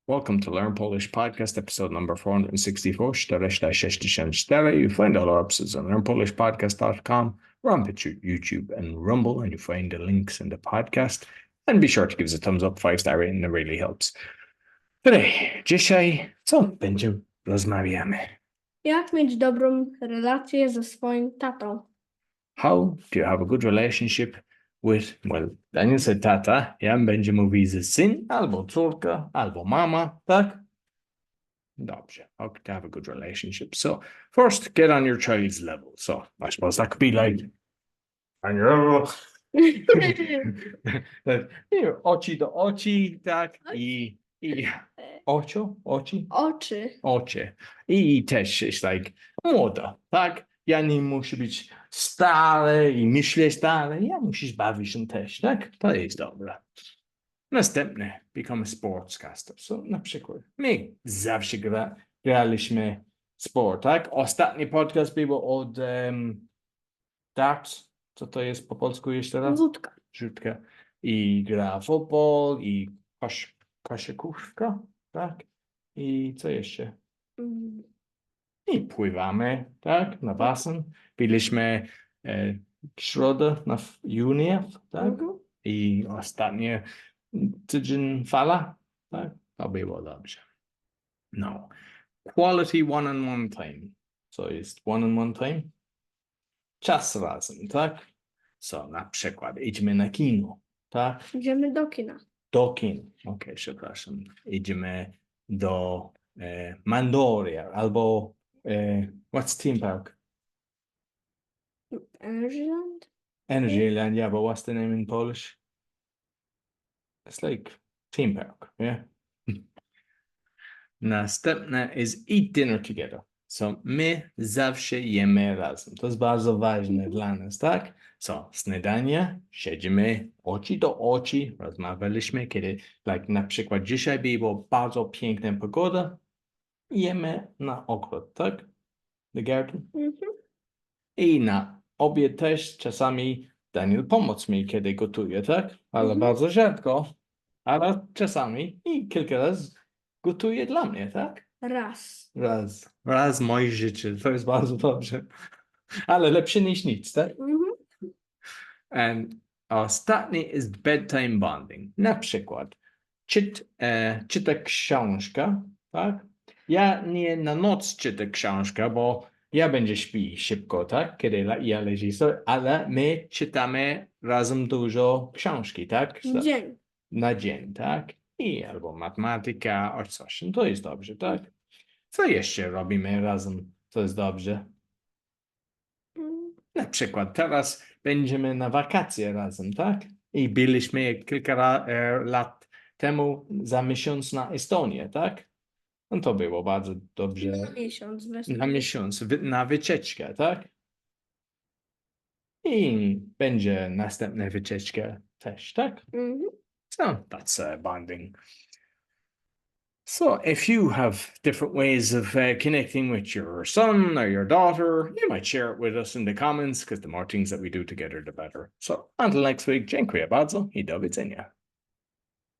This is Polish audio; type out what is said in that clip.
Welcome to Learn Polish Podcast, episode number 464. 464. You find all our episodes on learnpolishpodcast.com. We're on YouTube and Rumble, and you find the links in the podcast. And be sure to give us a thumbs up, 5-star rating, it really helps. Dzisiaj, co będziemy rozmawiamy? Jak mieć dobrą relację ze swoim tatą? How do you have a good relationship with, Daniel said tata, ja będzie mówił ze syn, albo córka, albo mama, tak? Dobrze. How to have a good relationship. So first, get on your child's level. So I suppose that could be like on your level. Oczy do oczy, tak? I oczy? Oczy. I też jest like młoda, tak? Ja nie muszę być stale i myśleć stale. Ja musisz bawić się też, tak? To jest dobre. Następne, become a sportscaster. So na przykład, my zawsze graliśmy sport, tak? Ostatni podcast był od darts. Co to jest po polsku jeszcze raz? Rzutka. I gra futbol, i koszykówka, tak? I co jeszcze? I pływamy, tak? Na basen. Byliśmy środę na junior, tak? I ostatnie tydzień fala, tak? To było dobrze. No. Quality one-on-one time. Co jest one-on-one time? Czas razem, tak? So, na przykład idziemy na kino, tak? Idziemy do kina. Do kina. Okej, przepraszam. Idziemy do Mandoria albo what's theme park? Energialandia, but what's the name in Polish? It's like theme park, yeah? Następne is eat dinner together. So, my zawsze jemy razem. To jest bardzo ważne dla nas, tak? So, śniadanie, siedzimy oczy do oczy, rozmawialiśmy, kiedy, na przykład dzisiaj było bardzo piękna pogoda, jemy na ogród, tak? The garden. I na obiad też czasami Daniel pomoc mi, kiedy gotuje, tak? Ale bardzo rzadko, ale czasami i kilka razy gotuje dla mnie, tak? Raz moje życie, to jest bardzo dobrze. Ale lepsze niż nic, tak? And ostatni jest bedtime bonding. Na przykład czyta książkę, tak? Ja nie na noc czytam książkę, bo ja będę śpi szybko, tak? Kiedy ja leżę sobie, ale my czytamy razem dużo książki, tak? Na dzień, tak? I albo matematyka, o coś. To jest dobrze, tak? Co jeszcze robimy razem? To jest dobrze. Na przykład teraz będziemy na wakacje razem, tak? I byliśmy kilka lat temu za miesiąc na Estonię, tak? No to było bardzo dobrze. Na miesiąc, na wycieczkę, tak? I będzie następna wycieczka też, tak? So that's bonding. So if you have different ways of connecting with your son or your daughter, you might share it with us in the comments, because the more things that we do together, the better. So until next week, dziękuję bardzo i do widzenia.